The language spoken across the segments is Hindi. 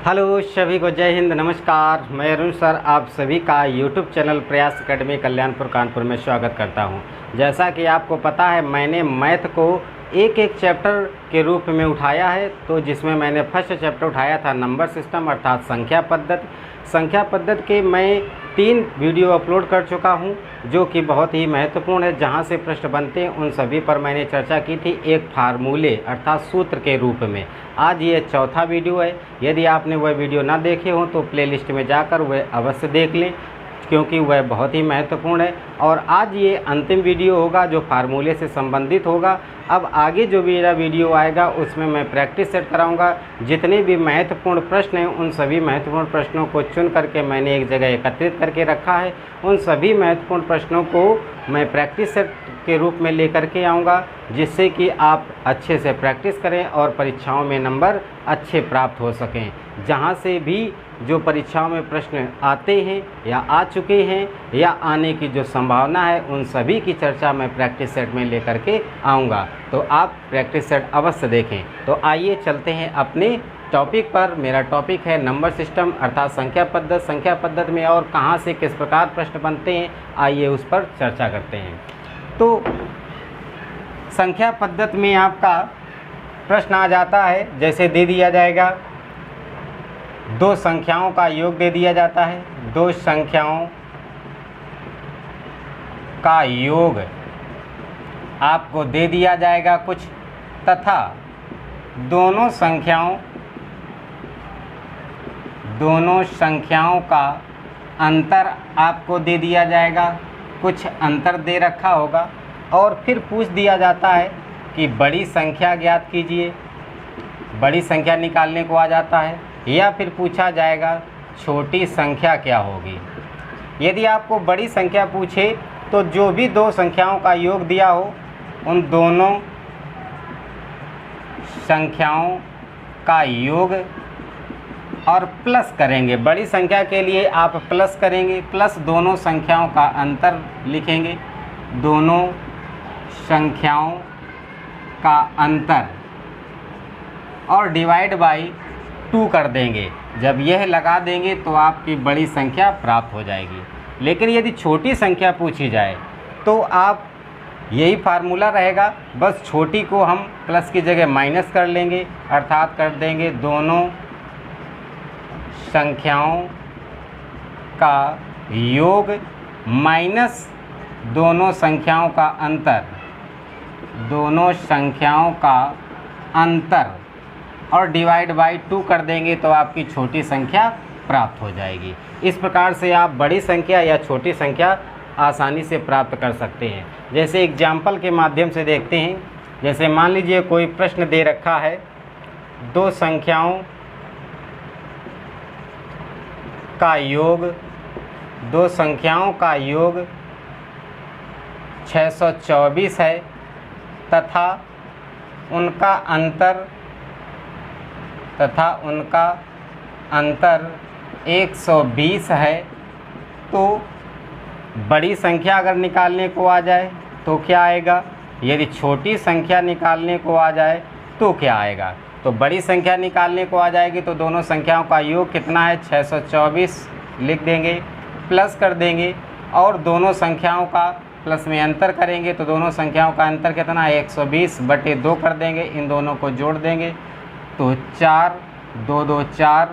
हेलो सभी को जय हिंद, नमस्कार। मैं अरुण सर आप सभी का यूट्यूब चैनल प्रयास एकेडमी कल्याणपुर कानपुर में स्वागत करता हूं। जैसा कि आपको पता है, मैंने मैथ को एक एक चैप्टर के रूप में उठाया है। तो जिसमें मैंने फर्स्ट चैप्टर उठाया था नंबर सिस्टम अर्थात संख्या पद्धति। संख्या पद्धति के मैं 3 वीडियो अपलोड कर चुका हूं, जो कि बहुत ही महत्वपूर्ण है। जहां से प्रश्न बनते हैं उन सभी पर मैंने चर्चा की थी एक फार्मूले अर्थात सूत्र के रूप में। आज ये चौथा वीडियो है। यदि आपने वह वीडियो ना देखे हो तो प्लेलिस्ट में जाकर वह अवश्य देख लें, क्योंकि वह बहुत ही महत्वपूर्ण है। और आज ये अंतिम वीडियो होगा जो फार्मूले से संबंधित होगा। अब आगे जो मेरा वीडियो आएगा उसमें मैं प्रैक्टिस सेट कराऊंगा। जितने भी महत्वपूर्ण प्रश्न हैं उन सभी महत्वपूर्ण प्रश्नों को चुन करके मैंने एक जगह एकत्रित करके रखा है। उन सभी महत्वपूर्ण प्रश्नों को मैं प्रैक्टिस सेट के रूप में लेकर के आऊँगा, जिससे कि आप अच्छे से प्रैक्टिस करें और परीक्षाओं में नंबर अच्छे प्राप्त हो सकें। जहाँ से भी जो परीक्षाओं में प्रश्न आते हैं या आ चुके हैं या आने की जो संभावना है, उन सभी की चर्चा मैं प्रैक्टिस सेट में लेकर के आऊँगा। तो आप प्रैक्टिस सेट अवश्य देखें। तो आइए चलते हैं अपने टॉपिक पर। मेरा टॉपिक है नंबर सिस्टम अर्थात संख्या पद्धति। संख्या पद्धति में और कहाँ से किस प्रकार प्रश्न बनते हैं, आइए उस पर चर्चा करते हैं। तो संख्या पद्धति में आपका प्रश्न आ जाता है, जैसे दे दिया जाएगा, दो संख्याओं का योग दे दिया जाता है। दो संख्याओं का योग आपको दे दिया जाएगा कुछ, तथा दोनों संख्याओं का अंतर आपको दे दिया जाएगा। कुछ अंतर दे रखा होगा और फिर पूछ दिया जाता है कि बड़ी संख्या ज्ञात कीजिए। बड़ी संख्या निकालने को आ जाता है, या फिर पूछा जाएगा छोटी संख्या क्या होगी। यदि आपको बड़ी संख्या पूछे तो जो भी दो संख्याओं का योग दिया हो उन दोनों संख्याओं का योग और प्लस करेंगे। बड़ी संख्या के लिए आप प्लस करेंगे, प्लस दोनों संख्याओं का अंतर लिखेंगे। दोनों संख्याओं का अंतर और डिवाइड बाई 2 कर देंगे। जब यह लगा देंगे तो आपकी बड़ी संख्या प्राप्त हो जाएगी। लेकिन यदि छोटी संख्या पूछी जाए तो आप यही फार्मूला रहेगा, बस छोटी को हम प्लस की जगह माइनस कर लेंगे, अर्थात कर देंगे दोनों संख्याओं का योग माइनस दोनों संख्याओं का अंतर। दोनों संख्याओं का अंतर और डिवाइड बाई 2 कर देंगे तो आपकी छोटी संख्या प्राप्त हो जाएगी। इस प्रकार से आप बड़ी संख्या या छोटी संख्या आसानी से प्राप्त कर सकते हैं। जैसे एग्जाम्पल के माध्यम से देखते हैं। जैसे मान लीजिए कोई प्रश्न दे रखा है, दो संख्याओं का योग 624 है तथा उनका अंतर 120 है। तो बड़ी संख्या अगर निकालने को आ जाए तो क्या आएगा, यदि छोटी संख्या निकालने को आ जाए तो क्या आएगा। तो बड़ी संख्या निकालने को आ जाएगी तो दोनों संख्याओं का योग कितना है, 624 लिख देंगे, प्लस कर देंगे और दोनों संख्याओं का प्लस में अंतर करेंगे तो दोनों संख्याओं का अंतर कितना है, 120/2 कर देंगे। इन दोनों को जोड़ देंगे तो 4 2 2 4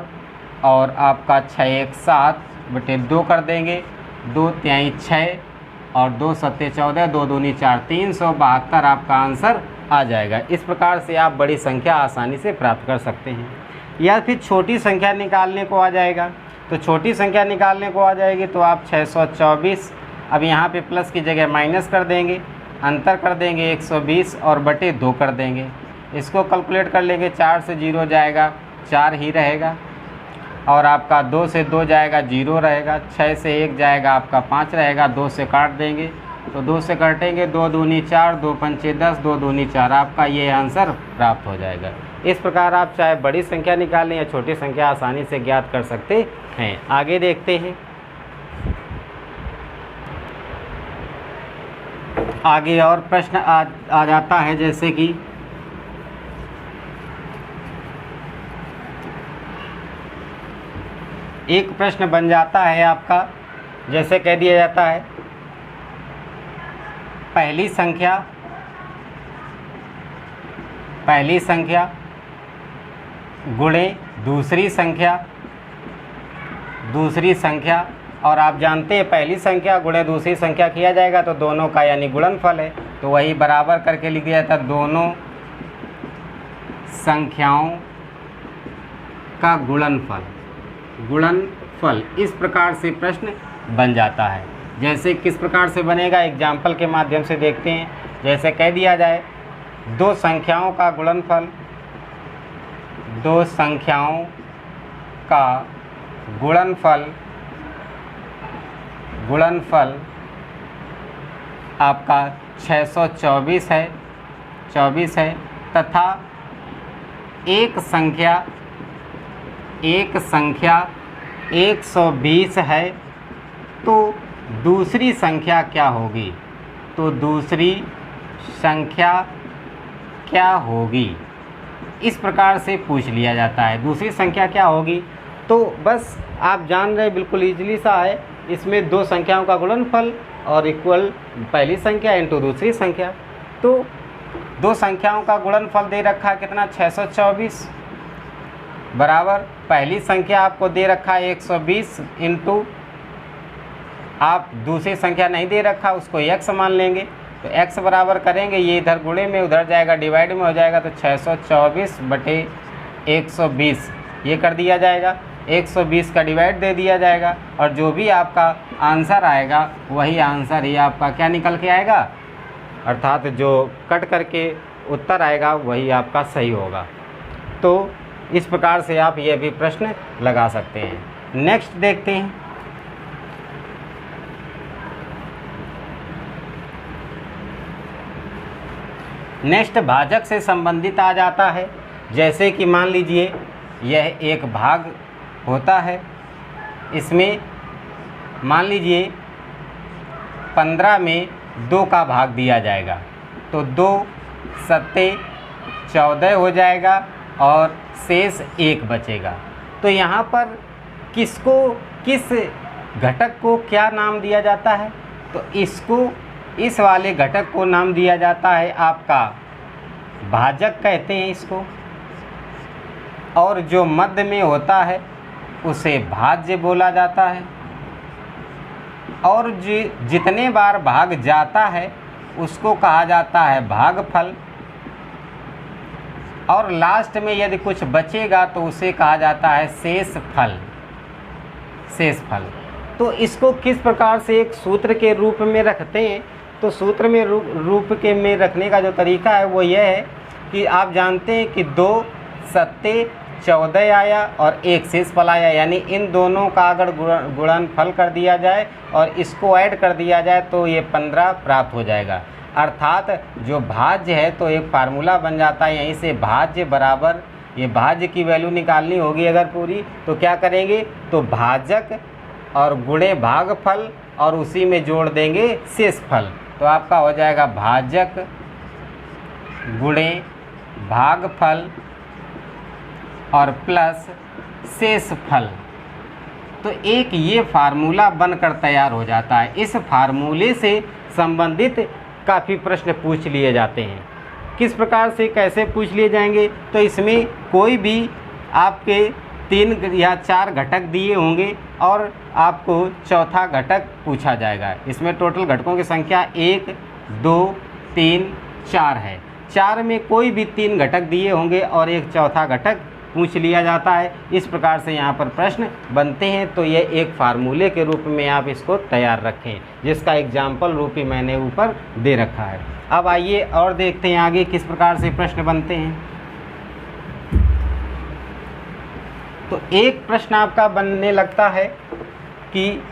और आपका 6 1 7/2 कर देंगे। 2 3 6 और 2 7 14, 2 दूनी 4, 372 आपका आंसर आ जाएगा। इस प्रकार से आप बड़ी संख्या आसानी से प्राप्त कर सकते हैं। या फिर छोटी संख्या निकालने को आ जाएगा, तो छोटी संख्या निकालने को आ जाएगी तो आप 624, अब यहाँ पे प्लस की जगह माइनस कर देंगे, अंतर कर देंगे 120 और बटे 2 कर देंगे। इसको कैलकुलेट कर लेंगे, 4 से 0 जाएगा 4 ही रहेगा और आपका 2 से 2 जाएगा 0 रहेगा, 6 से 1 जाएगा आपका 5 रहेगा, 2 से काट देंगे तो 2 से काटेंगे 2 दूनी 4, 2 पंचे 10, 2 दूनी 4, आपका ये आंसर प्राप्त हो जाएगा। इस प्रकार आप चाहे बड़ी संख्या निकालें या छोटी संख्या आसानी से ज्ञात कर सकते हैं। आगे देखते हैं। आगे और प्रश्न आ जाता है, जैसे कि एक प्रश्न बन जाता है आपका, जैसे कह दिया जाता है पहली संख्या गुणे दूसरी संख्या, और आप जानते हैं पहली संख्या गुणे दूसरी संख्या किया जाएगा तो दोनों का यानी गुणनफल है, तो वही बराबर करके लिख दिया जाता है दोनों संख्याओं का गुणनफल। इस प्रकार से प्रश्न बन जाता है। जैसे किस प्रकार से बनेगा, एग्जाम्पल के माध्यम से देखते हैं। जैसे कह दिया जाए दो संख्याओं का गुणनफल आपका 624 है तथा एक संख्या 120 है, तो दूसरी संख्या क्या होगी? इस प्रकार से पूछ लिया जाता है दूसरी संख्या क्या होगी। तो बस आप जान रहे बिल्कुल ईजिली सा है, इसमें दो संख्याओं का गुणनफल और इक्वल पहली संख्या इंटू दूसरी संख्या। तो दो संख्याओं का गुणनफल दे रखा है कितना, 624 बराबर पहली संख्या आपको दे रखा है 120 इंटू आप दूसरी संख्या नहीं दे रखा उसको x मान लेंगे, तो x बराबर करेंगे, ये इधर गुणे में उधर जाएगा डिवाइड में हो जाएगा, तो 624 बटे 120 ये कर दिया जाएगा, 120 का डिवाइड दे दिया जाएगा, और जो भी आपका आंसर आएगा वही आंसर ही आपका क्या निकल के आएगा, अर्थात जो कट करके उत्तर आएगा वही आपका सही होगा। तो इस प्रकार से आप ये भी प्रश्न लगा सकते हैं। नेक्स्ट देखते हैं। नेक्स्ट भाजक से संबंधित आ जाता है। जैसे कि मान लीजिए यह एक भाग होता है, इसमें मान लीजिए 15 में 2 का भाग दिया जाएगा, तो 2 सत्ते 14 हो जाएगा और शेष 1 बचेगा। तो यहाँ पर किस घटक को क्या नाम दिया जाता है, तो इस वाले घटक को नाम दिया जाता है आपका भाजक कहते हैं इसको, और जो मध्य में होता है उसे भाज्य बोला जाता है, और जितने बार भाग जाता है उसको कहा जाता है भागफल, और लास्ट में यदि कुछ बचेगा तो उसे कहा जाता है शेषफल। तो इसको किस प्रकार से एक सूत्र के रूप में रखते हैं, तो सूत्र में रूप के में रखने का जो तरीका है वो यह है कि आप जानते हैं कि 2 सत्ते 14 आया और 1 शेषफल आया, यानी इन दोनों का अगर गुणनफल कर दिया जाए और इसको ऐड कर दिया जाए तो ये 15 प्राप्त हो जाएगा। अर्थात जो भाज्य है तो एक फार्मूला बन जाता है, यहीं से भाज्य बराबर ये भाज्य की वैल्यू निकालनी होगी अगर पूरी, तो क्या करेंगे, तो भाजक और गुणे भागफल और उसी में जोड़ देंगे शेषफल, तो आपका हो जाएगा भाजक गुणे भागफल और प्लस शेषफल। तो एक ये फार्मूला बनकर तैयार हो जाता है। इस फार्मूले से संबंधित काफ़ी प्रश्न पूछ लिए जाते हैं। किस प्रकार से कैसे पूछ लिए जाएंगे, तो इसमें कोई भी आपके 3 या 4 घटक दिए होंगे और आपको चौथा घटक पूछा जाएगा। इसमें टोटल घटकों की संख्या 1 2 3 4 है। 4 में कोई भी 3 घटक दिए होंगे और एक चौथा घटक पूछ लिया जाता है। इस प्रकार से यहाँ पर प्रश्न बनते हैं। तो ये एक फार्मूले के रूप में आप इसको तैयार रखें, जिसका एग्जाम्पल रूप ही मैंने ऊपर दे रखा है। अब आइए और देखते हैं आगे किस प्रकार से प्रश्न बनते हैं। तो एक प्रश्न आपका बनने लगता है कि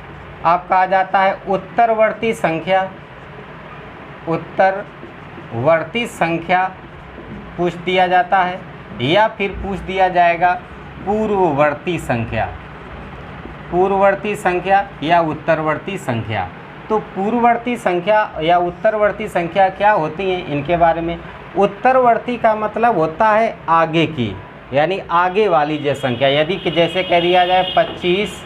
आपका आ जाता है उत्तरवर्ती संख्या पूछ दिया जाता है, या फिर पूछ दिया जाएगा पूर्ववर्ती संख्या या उत्तरवर्ती संख्या। तो पूर्ववर्ती संख्या या उत्तरवर्ती संख्या क्या होती हैं, इनके बारे में। उत्तरवर्ती का मतलब होता है आगे की, यानी आगे वाली जो संख्या, यदि कि जैसे कह दिया जाए 25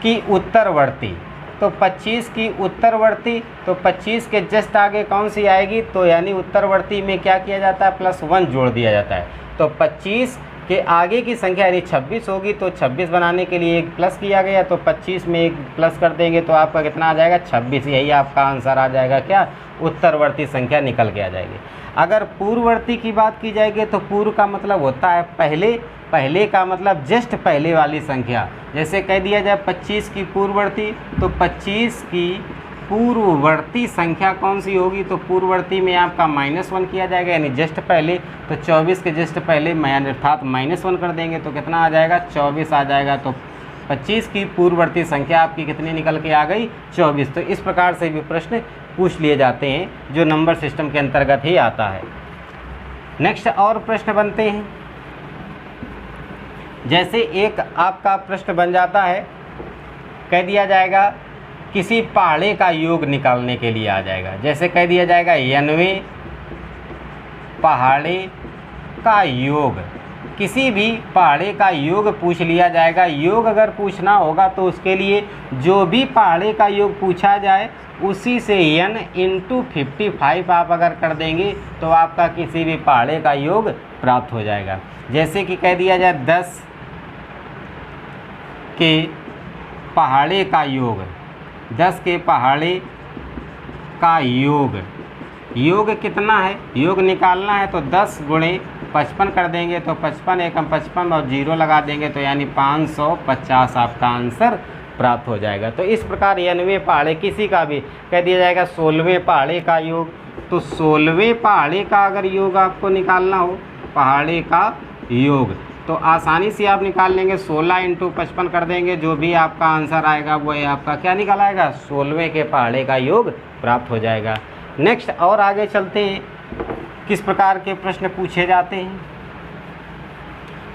की उत्तरवर्ती, तो 25 की उत्तरवर्ती, तो 25 के जस्ट आगे कौन सी आएगी, तो यानी उत्तरवर्ती में क्या किया जाता है, +1 जोड़ दिया जाता है। तो 25 के आगे की संख्या यानी 26 होगी, तो 26 बनाने के लिए एक प्लस किया गया, तो 25 में एक प्लस कर देंगे तो आपका कितना आ जाएगा, 26। यही आपका आंसर आ जाएगा, क्या, उत्तरवर्ती संख्या निकल के आ जाएगी। अगर पूर्ववर्ती की बात की जाएगी तो पूर्व का मतलब होता है पहले, पहले का मतलब जस्ट पहले वाली संख्या। जैसे कह दिया जाए 25 की पूर्ववर्ती, तो 25 की पूर्ववर्ती संख्या कौन सी होगी, तो पूर्ववर्ती में आपका -1 किया जाएगा, यानी जस्ट पहले। तो 24 के जस्ट पहले अर्थात -1 कर देंगे तो कितना आ जाएगा, 24 आ जाएगा। तो 25 की पूर्ववर्ती संख्या आपकी कितनी निकल के आ गई, 24। तो इस प्रकार से भी प्रश्न पूछ लिए जाते हैं, जो नंबर सिस्टम के अंतर्गत ही आता है। नेक्स्ट और प्रश्न बनते हैं। जैसे एक आपका प्रश्न बन जाता है, कह दिया जाएगा किसी पहाड़े का योग निकालने के लिए आ जाएगा। जैसे कह दिया जाएगा 90 पहाड़े का योग, किसी भी पहाड़े का योग पूछ लिया जाएगा। योग अगर पूछना होगा तो उसके लिए जो भी पहाड़े का योग पूछा जाए उसी से n × 55 आप अगर कर देंगे तो आपका किसी भी पहाड़े का योग प्राप्त हो जाएगा। जैसे कि कह दिया जाए 10 के पहाड़े का योग, 10 के पहाड़े का योग, योग कितना है, योग निकालना है तो 10 × 55 कर देंगे, तो 55 एकम 55 और 0 लगा देंगे, तो यानी 550 आपका आंसर प्राप्त हो जाएगा। तो इस प्रकार 90 पहाड़े, किसी का भी कह दिया जाएगा 16वें पहाड़े का योग, तो 16वें पहाड़े का अगर योग आपको निकालना हो, पहाड़े का योग, तो आसानी से आप निकाल लेंगे। 16 × 55 कर देंगे, जो भी आपका आंसर आएगा वो आपका क्या निकल आएगा, 16वें के पहाड़े का योग प्राप्त हो जाएगा। नेक्स्ट और आगे चलते हैं, किस प्रकार के प्रश्न पूछे जाते हैं।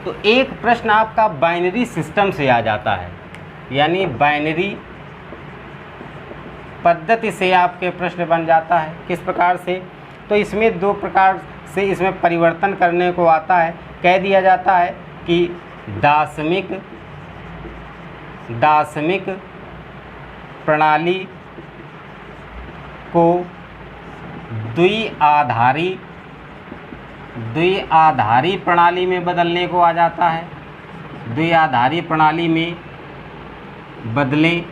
तो एक प्रश्न आपका बाइनरी सिस्टम से आ जाता है, यानी बाइनरी पद्धति से आपके प्रश्न बन जाता है। किस प्रकार से, तो इसमें 2 प्रकार से इसमें परिवर्तन करने को आता है। कह दिया जाता है कि दार्शनिक प्रणाली को द्विआधारी प्रणाली में बदलने को आ जाता है। द्विआधारी प्रणाली में बदलें,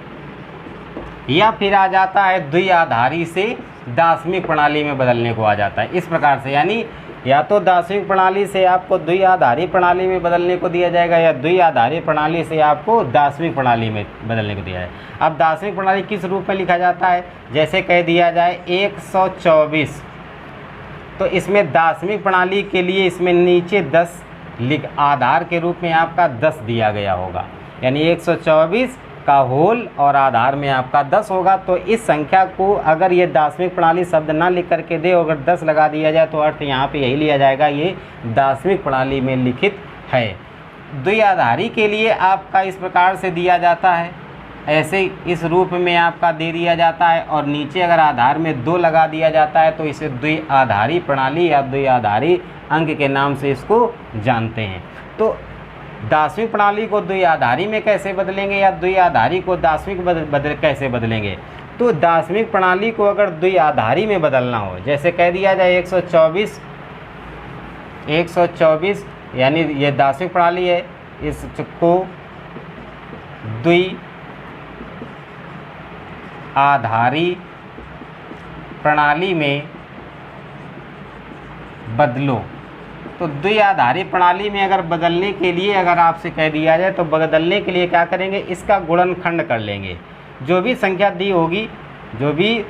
या फिर आ जाता है द्विआधारी से दार्शनिक प्रणाली में बदलने को आ जाता है। इस प्रकार से, यानी या तो दार्शनिक प्रणाली से आपको द्विआधारी प्रणाली में बदलने को दिया जाएगा, या द्विआधारी प्रणाली से आपको दार्शनिक प्रणाली में बदलने को दिया जाए। अब दार्शनिक प्रणाली किस रूप में लिखा जाता है, जैसे कह दिया जाए 124, तो इसमें दार्शनिक प्रणाली के लिए इसमें नीचे 10 आधार के रूप में आपका 10 दिया गया होगा, यानी 124 का होल और आधार में आपका 10 होगा। तो इस संख्या को अगर ये दार्शनिक प्रणाली शब्द ना लिख करके दे, अगर 10 लगा दिया जाए तो अर्थ यहाँ पे यही लिया जाएगा, ये दार्शनिक प्रणाली में लिखित है। द्विआधारी के लिए आपका इस प्रकार से दिया जाता है, ऐसे इस रूप में आपका दे दिया जाता है, और नीचे अगर आधार में 2 लगा दिया जाता है तो इसे द्विआधारी प्रणाली या द्विआधारी अंक के नाम से इसको जानते हैं। तो दार्शनिक प्रणाली को द्विआधारी में कैसे बदलेंगे, या द्विआधारी को दार्शनिक कैसे बदलेंगे। तो दार्शनिक प्रणाली को अगर द्विआधारी में बदलना हो, जैसे कह दिया जाए 124 यानी ये दार्शनिक प्रणाली है, इसको द्विआधारी प्रणाली में बदलो। तो द्विआधारी प्रणाली में अगर बदलने के लिए अगर आपसे कह दिया जाए तो बदलने के लिए क्या करेंगे, इसका गुणनखंड कर लेंगे। जो भी संख्या दी होगी, जो भी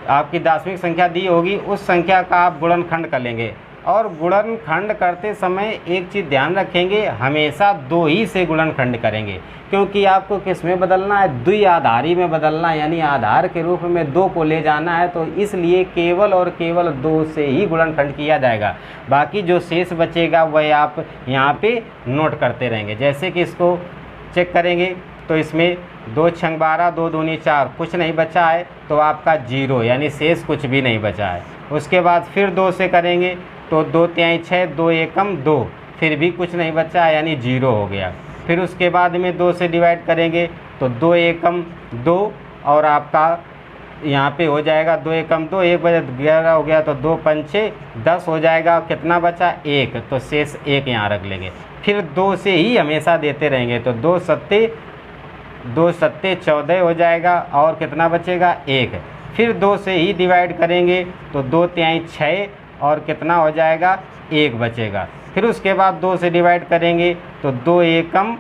आपकी दार्शनिक संख्या दी होगी, उस संख्या का आप गुणनखंड कर लेंगे। और गुणनखंड करते समय एक चीज़ ध्यान रखेंगे, हमेशा 2 ही से गुणनखंड करेंगे, क्योंकि आपको किस में बदलना है, द्विआधारी में बदलना है, यानी आधार के रूप में 2 को ले जाना है। तो इसलिए केवल और केवल 2 से ही गुणनखंड किया जाएगा। बाकी जो शेष बचेगा वह आप यहाँ पे नोट करते रहेंगे। जैसे कि इसको चेक करेंगे तो इसमें 2 छंग 12, 2 दूनी 4, कुछ नहीं बचा है, तो आपका 0, यानी शेष कुछ भी नहीं बचा है। उसके बाद फिर 2 से करेंगे तो 2 तिहाई 6, 2 एकम 2, फिर भी कुछ नहीं बचा यानी 0 हो गया। फिर उसके बाद में 2 से डिवाइड करेंगे तो 2 एकम 2 और आपका यहाँ पे हो जाएगा 2 एकम 2, 1 बजे 11 हो गया तो 2 पंचे 10 हो जाएगा। कितना बचा 1, तो शेष 1 यहाँ रख लेंगे। फिर 2 से ही हमेशा देते रहेंगे तो 2 सत्ते 14 हो जाएगा और कितना बचेगा 1। फिर 2 से ही डिवाइड करेंगे तो 2 तिहाई 6 और कितना हो जाएगा 1 बचेगा। फिर उसके बाद 2 से डिवाइड करेंगे तो 2 एकम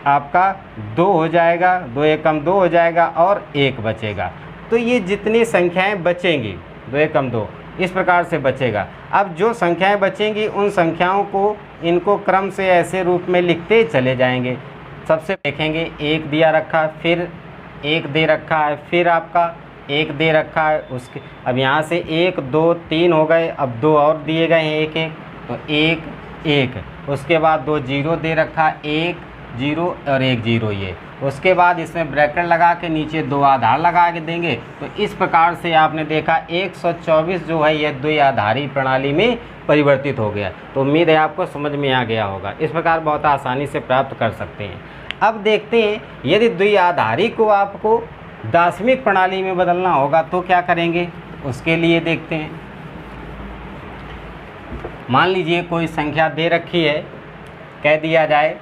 आपका 2 हो जाएगा, 2 एकम 2 हो जाएगा और 1 बचेगा। तो ये जितनी संख्याएं बचेंगी 2 एकम 2 इस प्रकार से बचेगा। अब जो संख्याएं बचेंगी उन संख्याओं को इनको क्रम से ऐसे रूप में लिखते चले जाएंगे। सबसे देखेंगे 1 दिया रखा, फिर 1 दे रखा है, फिर आपका 1 दे रखा है। उसके अब यहाँ से 1 2 3 हो गए, अब 2 और दिए गए हैं 1 1 तो 1 1। उसके बाद 2 0 दे रखा, 1 0 और 1 0 ये। उसके बाद इसमें ब्रैकेट लगा के नीचे 2 आधार लगा के देंगे। तो इस प्रकार से आपने देखा 124 जो है यह द्विआधारी प्रणाली में परिवर्तित हो गया। तो उम्मीद है आपको समझ में आ गया होगा। इस प्रकार बहुत आसानी से प्राप्त कर सकते हैं। अब देखते हैं यदि द्विआधारी को आपको दार्शनिक प्रणाली में बदलना होगा तो क्या करेंगे, उसके लिए देखते हैं। मान लीजिए कोई संख्या दे रखी है, कह दिया जाए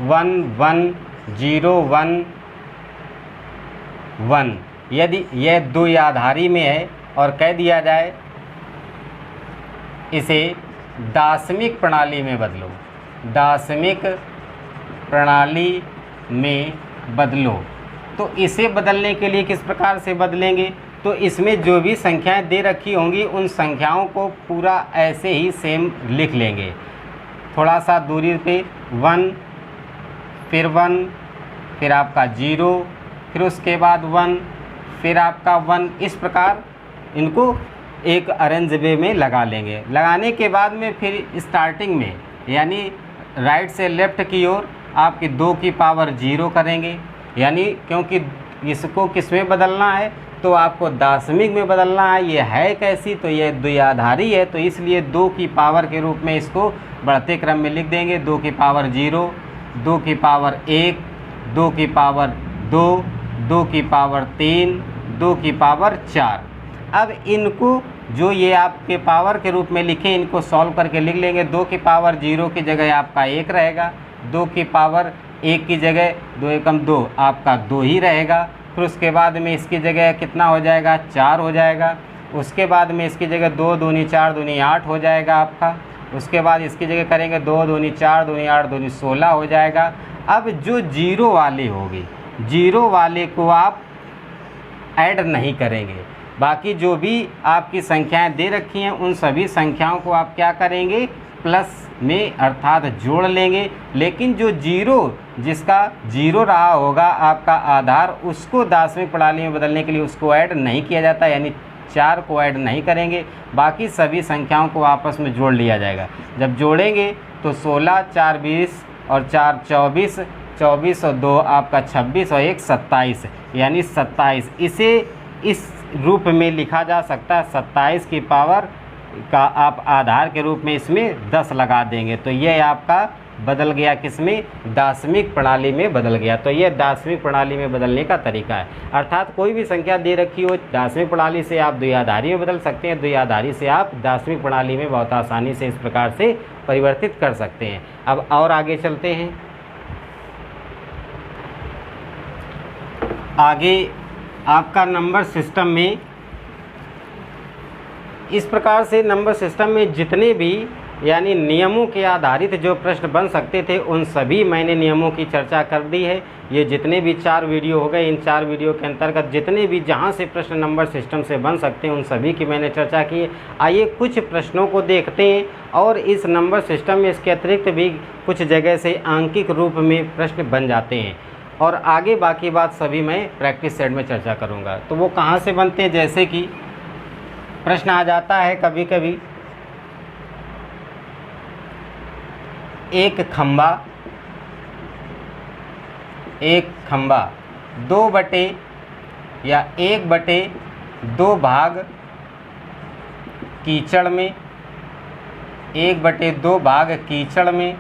1 1 0 1 1। यदि यह द्विआधारी में है और कह दिया जाए इसे दार्शनिक प्रणाली में बदलो, दार्शनिक प्रणाली में बदलो, तो इसे बदलने के लिए किस प्रकार से बदलेंगे, तो इसमें जो भी संख्याएं दे रखी होंगी उन संख्याओं को पूरा ऐसे ही सेम लिख लेंगे। थोड़ा सा दूरी पे 1 फिर 1 फिर आपका 0 फिर उसके बाद 1 फिर आपका 1। इस प्रकार इनको एक अरेंज वे में लगा लेंगे। लगाने के बाद में फिर स्टार्टिंग में यानी राइट से लेफ़्ट की ओर आपकी 2 की पावर 0 करेंगे, यानी क्योंकि इसको किस में बदलना है तो आपको दार्शनिक में बदलना है। ये है कैसी, तो ये द्विआधारी है तो इसलिए 2 की पावर के रूप में इसको बढ़ते क्रम में लिख देंगे। 2 की पावर 0, 2 की पावर 1, 2 की पावर 2, 2 की पावर 3, 2 की पावर 4। अब इनको जो ये आपके पावर के रूप में लिखे इनको सॉल्व करके लिख लेंगे। 2 की पावर 0 की जगह आपका 1 रहेगा, 2 की पावर 1 की जगह 2 एकम 2 आपका 2 ही रहेगा। फिर उसके बाद में इसकी जगह कितना हो जाएगा 4 हो जाएगा। उसके बाद में इसकी जगह 2 दूनी 4 दूनी 8 हो जाएगा आपका। उसके बाद इसकी जगह करेंगे 2 दूनी 4 दूनी 8 दूनी 16 हो जाएगा। अब जो 0 वाली होगी 0 वाले को आप ऐड नहीं करेंगे, बाकी जो भी आपकी संख्याएं दे रखी हैं उन सभी संख्याओं को आप क्या करेंगे प्लस में अर्थात जोड़ लेंगे। लेकिन जो 0 जिसका 0 रहा होगा आपका आधार उसको दार्शनिक प्रणाली में बदलने के लिए उसको ऐड नहीं किया जाता, यानी 4 को ऐड नहीं करेंगे। बाकी सभी संख्याओं को आपस में जोड़ लिया जाएगा। जब जोड़ेंगे तो 16 4 20 और 4 24, 24 और 2 आपका 26 और 1 27 यानी 27। इसे इस रूप में लिखा जा सकता है। 27 की पावर का आप आधार के रूप में इसमें 10 लगा देंगे तो यह आपका बदल गया, किसमें दार्शनिक प्रणाली में बदल गया। तो यह दार्शनिक प्रणाली में बदलने का तरीका है। अर्थात कोई भी संख्या दे रखी हो दार्शनिक प्रणाली से आप द्विआधारी में बदल सकते हैं, द्विआधारी से आप दार्शनिक प्रणाली में बहुत आसानी से इस प्रकार से परिवर्तित कर सकते हैं। अब और आगे चलते हैं। आगे आपका नंबर सिस्टम में इस प्रकार से नंबर सिस्टम में जितने भी यानी नियमों के आधारित जो प्रश्न बन सकते थे उन सभी मैंने नियमों की चर्चा कर दी है। ये जितने भी 4 वीडियो हो गए, इन 4 वीडियो के अंतर्गत जितने भी जहाँ से प्रश्न नंबर सिस्टम से बन सकते हैं उन सभी की मैंने चर्चा की है। आइए कुछ प्रश्नों को देखते हैं और इस नंबर सिस्टम में इसके अतिरिक्त भी कुछ जगह से आंकिक रूप में प्रश्न बन जाते हैं और आगे बाकी बात सभी मैं प्रैक्टिस सेट में चर्चा करूँगा। तो वो कहाँ से बनते हैं, जैसे कि प्रश्न आ जाता है कभी कभी एक खंबा 2/1/2 भाग कीचड़ में 1/2 भाग कीचड़ में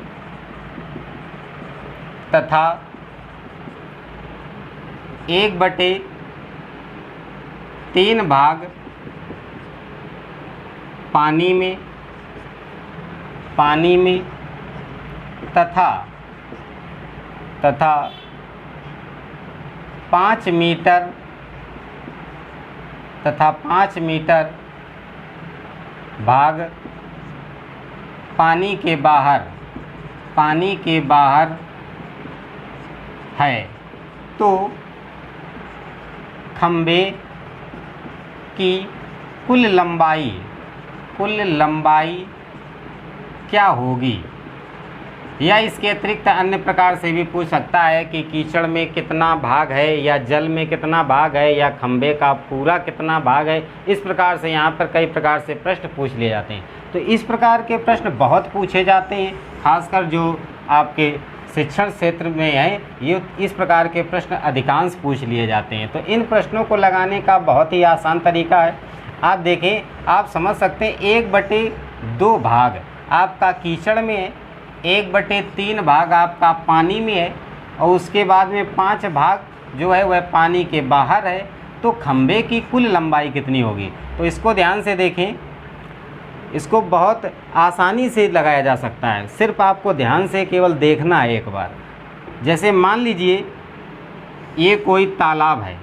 तथा 1/3 भाग पानी में तथा 5 मीटर भाग पानी के बाहर है। तो खंभे की कुल लंबाई क्या होगी? या इसके अतिरिक्त अन्य प्रकार से भी पूछ सकता है कि कीचड़ में कितना भाग है, या जल में कितना भाग है, या खंभे का पूरा कितना भाग है। इस प्रकार से यहाँ पर कई प्रकार से प्रश्न पूछ लिए जाते हैं। तो इस प्रकार के प्रश्न बहुत पूछे जाते हैं, खासकर जो आपके शिक्षण क्षेत्र में है, ये इस प्रकार के प्रश्न अधिकांश पूछ लिए जाते हैं। तो इन प्रश्नों को लगाने का बहुत ही आसान तरीका है। आप देखें, आप समझ सकते हैं 1/2 भाग आपका कीचड़ में है, 1/3 भाग आपका पानी में है, और उसके बाद में 5 भाग जो है वह पानी के बाहर है। तो खंभे की कुल लंबाई कितनी होगी? तो इसको ध्यान से देखें, इसको बहुत आसानी से लगाया जा सकता है। सिर्फ आपको ध्यान से केवल देखना है एक बार। जैसे मान लीजिए ये कोई तालाब है,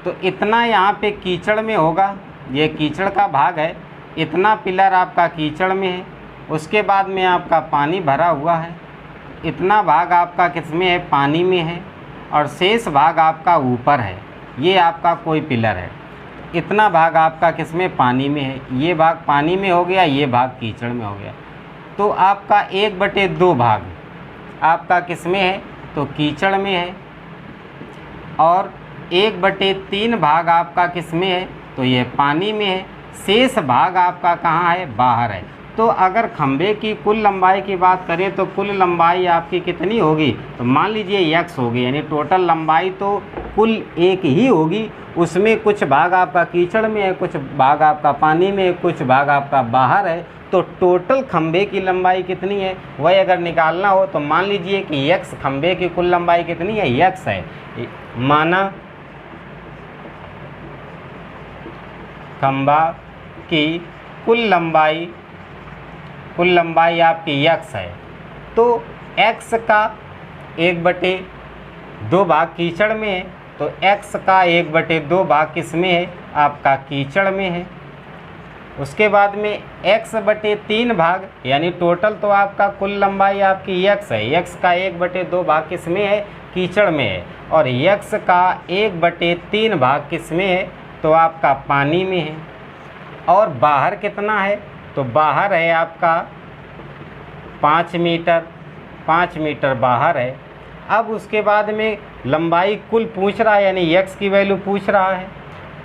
तो इतना यहाँ पे कीचड़ में होगा, ये कीचड़ का भाग है, इतना पिलर आपका कीचड़ में है, उसके बाद में आपका पानी भरा हुआ है, इतना भाग आपका किसमें है? पानी में है, और शेष भाग आपका ऊपर है, ये आपका कोई पिलर है। इतना भाग आपका किसमें? पानी में है, ये भाग पानी में हो गया, ये भाग कीचड़ में हो गया। तो आपका 1/2 भाग आपका किसमें है? तो कीचड़ में है, और 1/3 भाग आपका किसमें है? तो ये पानी में है, शेष भाग आपका कहाँ है? बाहर है। तो अगर खंभे की कुल लंबाई की बात करें तो कुल लंबाई आपकी कितनी होगी? तो मान लीजिए x होगी, यानी टोटल लंबाई तो कुल एक ही होगी। उसमें कुछ भाग आपका कीचड़ में है, कुछ भाग आपका पानी में है, कुछ भाग आपका बाहर है। तो टोटल खंभे की लंबाई कितनी है वह अगर निकालना हो तो मान लीजिए कि x खंभे की कुल लंबाई कितनी है? x है। माना खंभा की कुल लंबाई आपकी x है, तो x का 1/2 भाग कीचड़ में है, तो x का 1/2 भाग किस में है? आपका कीचड़ में है। उसके बाद में x/3 भाग, यानी टोटल तो आपका कुल लंबाई आपकी x है, x का 1/2 भाग किस में है? कीचड़ में है, और x का 1/3 भाग किस में है? तो आपका पानी में है। और बाहर कितना है? तो बाहर है आपका 5 मीटर बाहर है। अब उसके बाद में लंबाई कुल पूछ रहा है, यानी x की वैल्यू पूछ रहा है।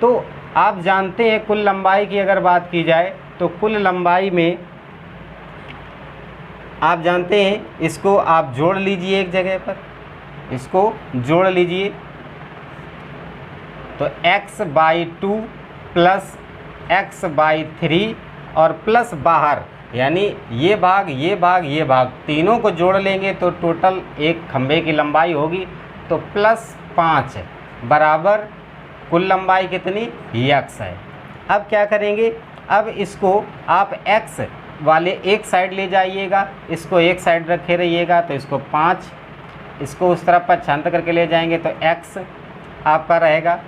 तो आप जानते हैं कुल लंबाई की अगर बात की जाए तो कुल लंबाई में आप जानते हैं, इसको आप जोड़ लीजिए एक जगह पर, इसको जोड़ लीजिए, तो x/2 प्लस x/3 और प्लस बाहर, यानी ये भाग तीनों को जोड़ लेंगे तो टोटल एक खंभे की लंबाई होगी। तो +5 बराबर कुल लंबाई कितनी? x है। अब क्या करेंगे? अब इसको आप x वाले एक साइड ले जाइएगा, इसको एक साइड रखे रहिएगा, तो इसको 5 इसको उस तरफ पर छांत करके ले जाएंगे तो x आपका रहेगा,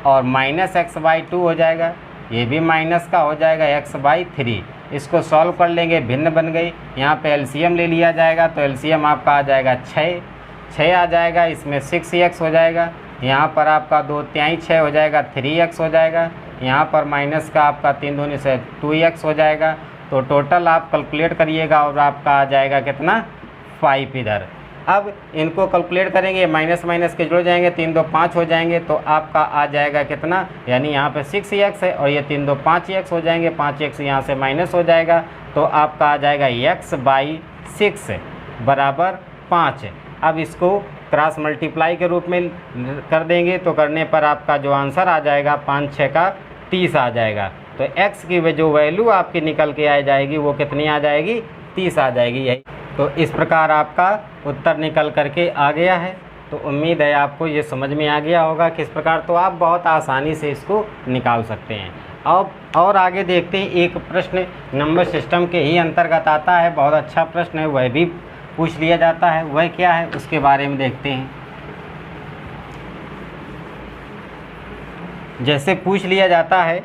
और -x/2 हो जाएगा, ये भी माइनस का हो जाएगा x/3। इसको सॉल्व कर लेंगे, भिन्न बन गई। यहाँ पे एलसीएम ले लिया जाएगा, तो एलसीएम आपका आ जाएगा 6 आ जाएगा, इसमें 6x हो जाएगा, यहाँ पर आपका 2×3 6 हो जाएगा, 3x हो जाएगा, यहाँ पर माइनस का आपका 3 दूनी से 2x हो जाएगा। तो टोटल आप कैलकुलेट करिएगा और आपका आ जाएगा कितना? 5 इधर। अब इनको कैलकुलेट करेंगे, माइनस माइनस के जुड़ जाएंगे, 3 2 5 हो जाएंगे, तो आपका आ जाएगा कितना? यानी यहाँ पे 6x है और ये 3 2 5x हो जाएंगे, 5x यहाँ से माइनस हो जाएगा, तो आपका आ जाएगा x/6 बराबर 5। अब इसको क्रॉस मल्टीप्लाई के रूप में कर देंगे, तो करने पर आपका जो आंसर आ जाएगा 5×6 का 30 आ जाएगा। तो x की जो वैल्यू आपकी निकल के आ जाएगी वो कितनी आ जाएगी, 30 आ जाएगी। यही तो इस प्रकार आपका उत्तर निकल करके आ गया है। तो उम्मीद है आपको ये समझ में आ गया होगा किस प्रकार, तो आप बहुत आसानी से इसको निकाल सकते हैं। अब और आगे देखते हैं, एक प्रश्न नंबर सिस्टम के ही अंतर्गत आता है, बहुत अच्छा प्रश्न है, वह भी पूछ लिया जाता है। वह क्या है उसके बारे में देखते हैं। जैसे पूछ लिया जाता है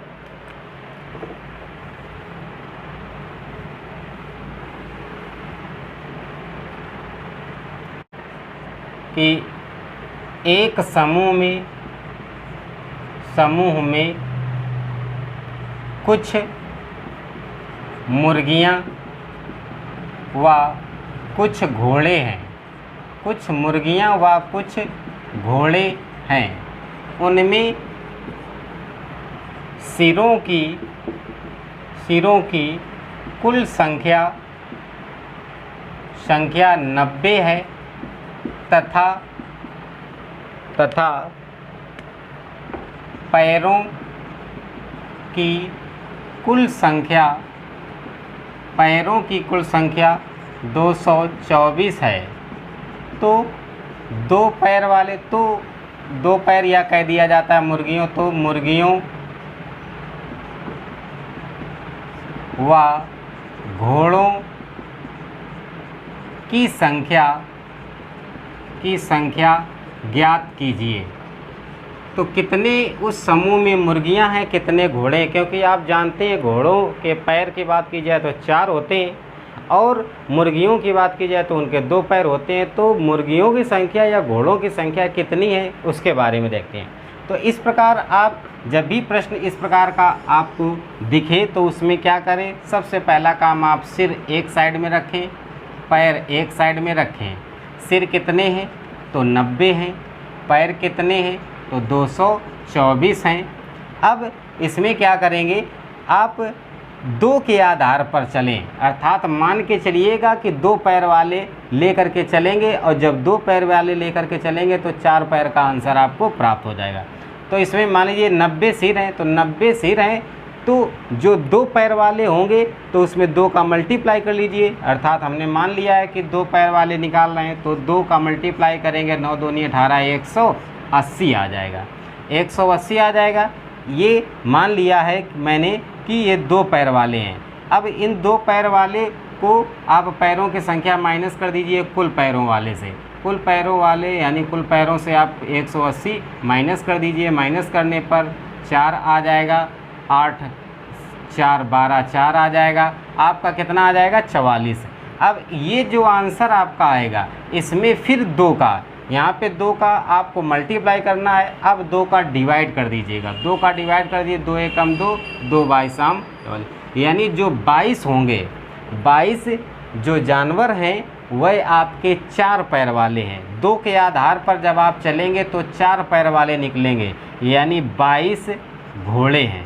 कि एक समूह में कुछ मुर्गियां व कुछ घोड़े हैं, कुछ मुर्गियां व कुछ घोड़े हैं, उनमें सिरों की कुल संख्या 90 है तथा पैरों की कुल संख्या 224 है। तो दो पैर वाले, तो दो पैर या कह दिया जाता है मुर्गियों, तो मुर्गियों व घोड़ों की संख्या ज्ञात कीजिए। तो कितने उस समूह में मुर्गियां हैं, कितने घोड़े हैं, क्योंकि आप जानते हैं घोड़ों के पैर की बात की जाए तो 4 होते हैं और मुर्गियों की बात की जाए तो उनके 2 पैर होते हैं। तो मुर्गियों की संख्या या घोड़ों की संख्या कितनी है उसके बारे में देखते हैं। तो इस प्रकार आप जब भी प्रश्न इस प्रकार का आपको दिखे तो उसमें क्या करें, सबसे पहला काम आप सिर एक साइड में रखें, पैर एक साइड में रखें। सिर कितने हैं तो 90 हैं, पैर कितने हैं तो 224 हैं। अब इसमें क्या करेंगे, आप 2 के आधार पर चलें, अर्थात मान के चलिएगा कि 2 पैर वाले लेकर के चलेंगे और जब 2 पैर वाले लेकर के चलेंगे तो 4 पैर का आंसर आपको प्राप्त हो जाएगा। तो इसमें मान लीजिए 90 सिर हैं, तो 90 सिर हैं तो जो 2 पैर वाले होंगे तो उसमें 2 का मल्टीप्लाई कर लीजिए, अर्थात हमने मान लिया है कि 2 पैर वाले निकाल रहे हैं तो 2 का मल्टीप्लाई करेंगे, 9 दूनी 18, 180 आ जाएगा, 180 आ जाएगा। ये मान लिया है मैंने कि ये 2 पैर वाले हैं। अब इन 2 पैर वाले को आप पैरों की संख्या माइनस कर दीजिए कुल पैरों वाले से, कुल पैरों वाले यानी कुल पैरों से आप 180 माइनस कर दीजिए। माइनस करने पर 4 आ जाएगा, 8 4 12 4 आ जाएगा, आपका कितना आ जाएगा 44। अब ये जो आंसर आपका आएगा इसमें फिर 2 का, यहाँ पे 2 का आपको मल्टीप्लाई करना है। अब 2 का डिवाइड कर दीजिएगा, 2 का डिवाइड कर दिए, 2 एकम 2, 2 22 आम, यानी जो 22 होंगे, 22 जो जानवर हैं वह आपके 4 पैर वाले हैं। 2 के आधार पर जब आप चलेंगे तो 4 पैर वाले निकलेंगे, यानी 22 घोड़े हैं।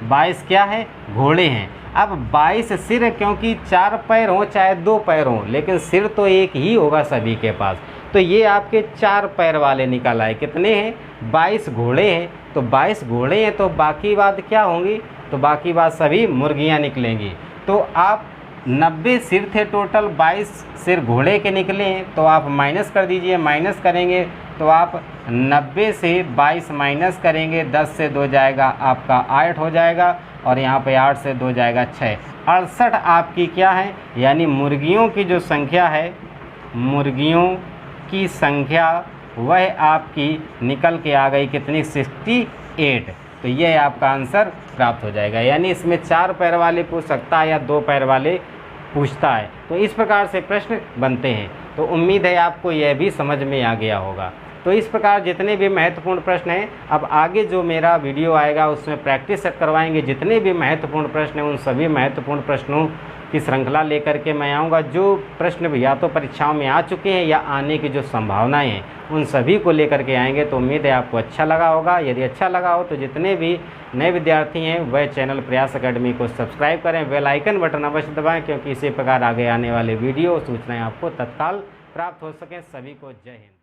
22 क्या है, घोड़े हैं। अब 22 सिर है, क्योंकि 4 पैर हों चाहे 2 पैर हों, लेकिन सिर तो एक ही होगा सभी के पास। तो ये आपके 4 पैर वाले निकल आए। कितने हैं, 22 घोड़े हैं। तो 22 घोड़े हैं तो बाकी बात क्या होंगी, तो बाकी बात सभी मुर्गियां निकलेंगी। तो आप 90 सिर थे टोटल, 22 सिर घोड़े के निकले हैं, तो आप माइनस कर दीजिए। माइनस करेंगे तो आप 90 से 22 माइनस करेंगे, 10 से 2 जाएगा आपका 8 हो जाएगा, और यहाँ पे 8 से 2 जाएगा 6। 68 आपकी क्या है, यानी मुर्गियों की जो संख्या है, मुर्गियों की संख्या वह आपकी निकल के आ गई कितनी, 68। तो ये आपका आंसर प्राप्त हो जाएगा। यानी इसमें 4 पैर वाले पूछ सकता है या 2 पैर वाले पूछता है। तो इस प्रकार से प्रश्न बनते हैं। तो उम्मीद है आपको यह भी समझ में आ गया होगा। तो इस प्रकार जितने भी महत्वपूर्ण प्रश्न हैं, अब आगे जो मेरा वीडियो आएगा उसमें प्रैक्टिस सेट करवाएंगे। जितने भी महत्वपूर्ण प्रश्न हैं उन सभी महत्वपूर्ण प्रश्नों की श्रृंखला लेकर के मैं आऊँगा। जो प्रश्न या तो परीक्षाओं में आ चुके हैं या आने की जो संभावनाएं हैं उन सभी को लेकर के आएंगे। तो उम्मीद है आपको अच्छा लगा होगा। यदि अच्छा लगा हो तो जितने भी नए विद्यार्थी हैं वह चैनल प्रयास अकेडमी को सब्सक्राइब करें, बेल आइकन बटन अवश्य दबाएं, क्योंकि इसी प्रकार आगे आने वाले वीडियो सूचनाएं आपको तत्काल प्राप्त हो सकें। सभी को जय हिंद।